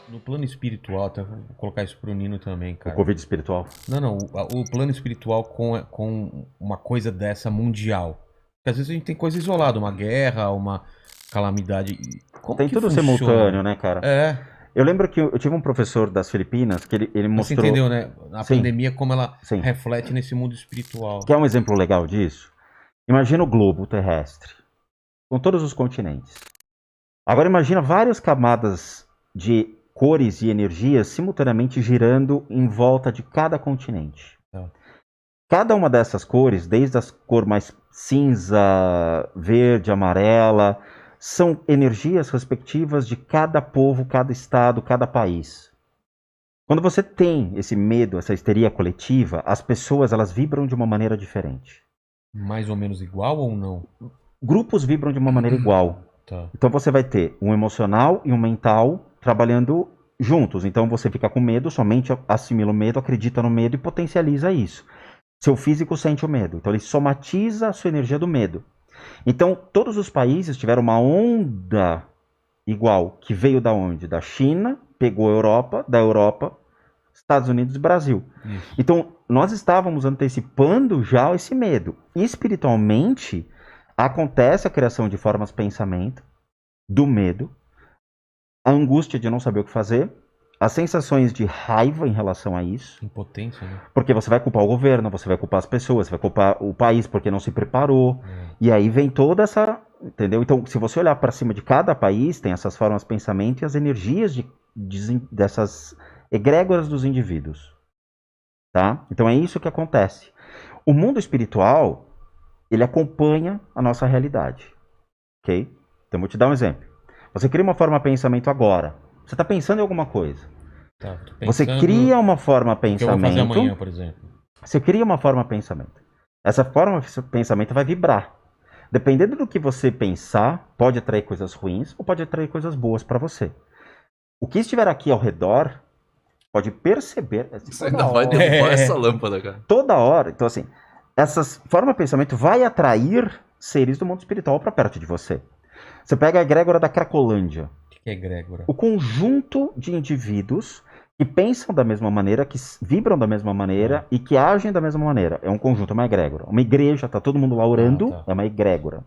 No plano espiritual, até vou colocar isso pro Nino também, O cara. Covid espiritual. Não, o plano espiritual com uma coisa dessa mundial. Porque às vezes a gente tem coisa isolada, uma guerra, uma calamidade. Como Tem que tudo funciona? simultâneo, né, cara? É, Eu lembro que eu tive um professor das Filipinas que ele mas você mostrou. entendeu, né? A Sim, pandemia, como ela sim. reflete nesse mundo espiritual. Quer um exemplo legal disso? Imagina o globo terrestre, com todos os continentes. Agora imagina várias camadas de cores e energias simultaneamente girando em volta de cada continente. Tá. Cada uma dessas cores, desde as cores mais cinza, verde, amarela, são energias respectivas de cada povo, cada estado, cada país. Quando você tem esse medo, essa histeria coletiva, as pessoas elas vibram de uma maneira diferente. Mais ou menos igual ou não? Grupos vibram de uma maneira igual. Tá. Então você vai ter um emocional e um mental trabalhando juntos. Então você fica com medo, somente assimila o medo, acredita no medo e potencializa isso. Seu físico sente o medo. Então ele somatiza a sua energia do medo. Então todos os países tiveram uma onda igual, que veio da onde? Da China, pegou a Europa, da Europa, Estados Unidos e Brasil. Isso. Então nós estávamos antecipando já esse medo. Espiritualmente, acontece a criação de formas de pensamento, do medo, a angústia de não saber o que fazer, as sensações de raiva em relação a isso, Impotência, né? porque você vai culpar o governo, você vai culpar as pessoas, você vai culpar o país porque não se preparou, e aí vem toda essa, entendeu? Então, se você olhar para cima de cada país, tem essas formas de pensamento e as energias dessas egrégoras dos indivíduos, tá? Então é isso que acontece. O mundo espiritual, ele acompanha a nossa realidade, ok? Então vou te dar um exemplo. Você cria uma forma de pensamento agora. Você está pensando em alguma coisa. Tá, tô Você pensando cria uma forma de o que eu vou fazer pensamento. amanhã, por exemplo. Você cria uma forma de pensamento. Essa forma de pensamento vai vibrar. Dependendo do que você pensar, pode atrair coisas ruins ou pode atrair coisas boas para você. O que estiver aqui ao redor pode perceber. Você ainda vai derrubar essa lâmpada, cara. Toda hora. Então, assim, essa forma de pensamento vai atrair seres do mundo espiritual para perto de você. Você pega a egrégora da Cracolândia. O que é egrégora? O conjunto de indivíduos que pensam da mesma maneira, que vibram da mesma maneira e que agem da mesma maneira. É um conjunto, é uma egrégora. Uma igreja, tá todo mundo lá orando, tá. é uma egrégora.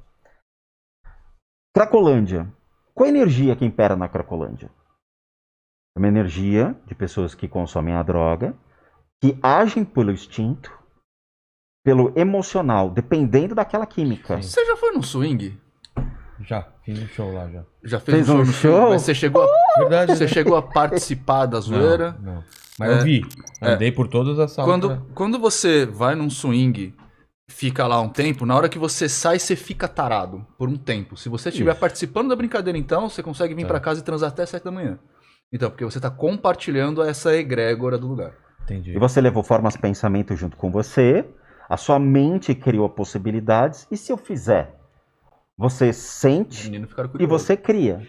Cracolândia. Qual a energia que impera na Cracolândia? É uma energia de pessoas que consomem a droga, que agem pelo instinto, pelo emocional, dependendo daquela química. Sim. Você já foi num swing? Já, fiz um show lá já. Já fez Fez um show um no show? swing? Mas Verdade, você né? chegou a participar da zoeira? Não. Mas eu vi. Andei por todas as salas. Quando você vai num swing, fica lá um tempo, na hora que você sai, você fica tarado por um tempo. Se você estiver Isso. participando da brincadeira, então, você consegue vir pra casa e transar até 7 da manhã. Então, porque você tá compartilhando essa egrégora do lugar. Entendi. E você levou formas de pensamento junto com você, a sua mente criou possibilidades, e se eu fizer? Você Os sente meninos ficaram e curiosos. você cria.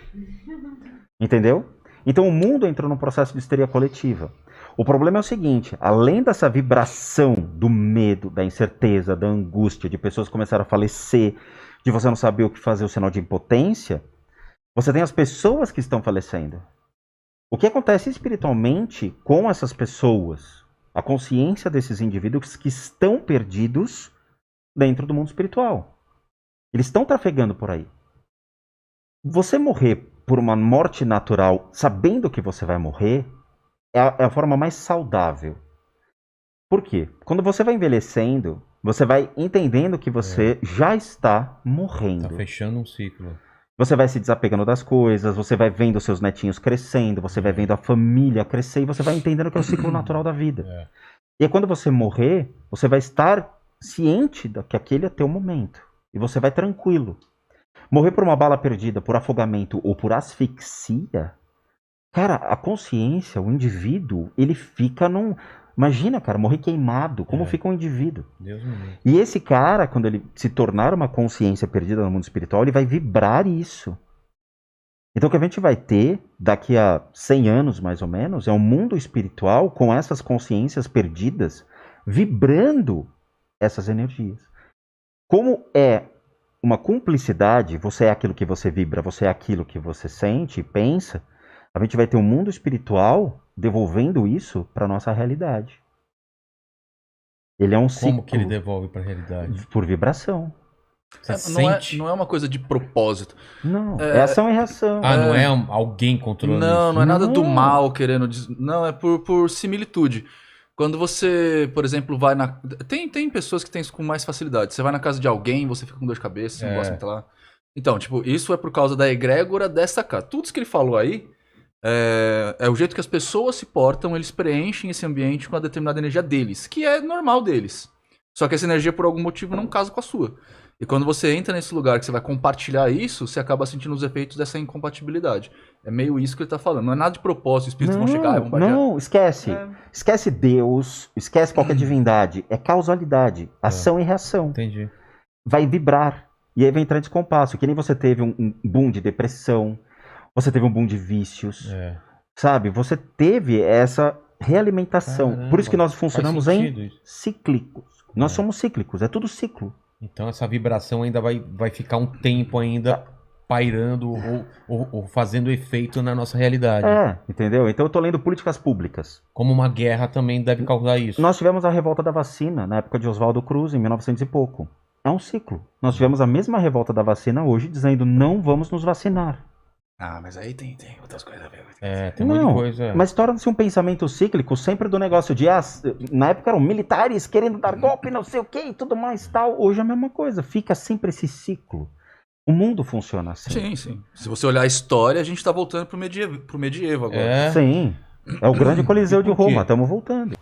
Entendeu? Então o mundo entrou num processo de histeria coletiva. O problema é o seguinte, além dessa vibração do medo, da incerteza, da angústia, de pessoas começarem a falecer, de você não saber o que fazer, o sinal de impotência, você tem as pessoas que estão falecendo. O que acontece espiritualmente com essas pessoas? A consciência desses indivíduos que estão perdidos dentro do mundo espiritual. Eles estão trafegando por aí. Você morrer por uma morte natural, sabendo que você vai morrer, é a forma mais saudável. Por quê? Quando você vai envelhecendo, você vai entendendo que você já está morrendo. Tá fechando um ciclo. Você vai se desapegando das coisas, você vai vendo seus netinhos crescendo, você vai vendo a família crescer e você vai entendendo que é o ciclo natural da vida. E aí, quando você morrer, você vai estar ciente de que aquele é teu momento. E você vai tranquilo. Morrer por uma bala perdida, por afogamento ou por asfixia, cara, a consciência, o indivíduo, ele fica num... Imagina, cara, morrer queimado, como fica um indivíduo. Deus me livre. E esse cara, quando ele se tornar uma consciência perdida no mundo espiritual, ele vai vibrar isso. Então o que a gente vai ter, daqui a 100 anos mais ou menos, é um mundo espiritual com essas consciências perdidas, vibrando essas energias. Como é uma cumplicidade, você é aquilo que você vibra, você é aquilo que você sente e pensa, A gente vai ter um mundo espiritual devolvendo isso para nossa realidade. Ele é um ciclo. Como que ele devolve pra realidade? Por vibração. Você Não sente? não é uma coisa de propósito. Não, é ação e reação. Ah, não é alguém controlando Não, isso? não é nada do Não. mal querendo dizer. Não, é por similitude. Quando você, por exemplo, vai na. Tem pessoas que têm isso com mais facilidade. Você vai na casa de alguém, você fica com dor de cabeça, você não gosta muito lá. Então, tipo, isso é por causa da egrégora dessa casa. Tudo isso que ele falou aí é o jeito que as pessoas se portam, eles preenchem esse ambiente com a determinada energia deles, que é normal deles. Só que essa energia, por algum motivo, não casa com a sua. E quando você entra nesse lugar que você vai compartilhar isso, você acaba sentindo os efeitos dessa incompatibilidade. É meio isso que ele tá falando. Não é nada de propósito, os espíritos vão chegar e vão bombardear. Não, esquece. Esquece Deus, esquece qualquer divindade. É causalidade, ação e reação. Entendi. Vai vibrar. E aí vai entrar em descompasso. Que nem você teve um boom de depressão, você teve um boom de vícios, sabe? Você teve essa realimentação. Caramba, por isso que nós funcionamos em sentido isso. cíclicos. Nós somos cíclicos, é tudo ciclo. Então essa vibração ainda vai ficar um tempo ainda pairando ou fazendo efeito na nossa realidade. Entendeu? Então eu tô lendo políticas públicas. Como uma guerra também deve causar isso. Nós tivemos a revolta da vacina na época de Oswaldo Cruz, em 1900 e pouco. É um ciclo. Nós tivemos a mesma revolta da vacina hoje, dizendo não vamos nos vacinar. Ah, mas aí tem outras coisas a ver. Tem um monte de coisa. Mas torna-se um pensamento cíclico sempre do negócio de na época eram militares querendo dar golpe, não sei o que e tudo mais tal. Hoje é a mesma coisa, fica sempre esse ciclo. O mundo funciona assim. Sim, sim. Se você olhar a história, a gente tá voltando pro medievo agora. Sim. É o grande Coliseu de Por quê? Roma, estamos voltando.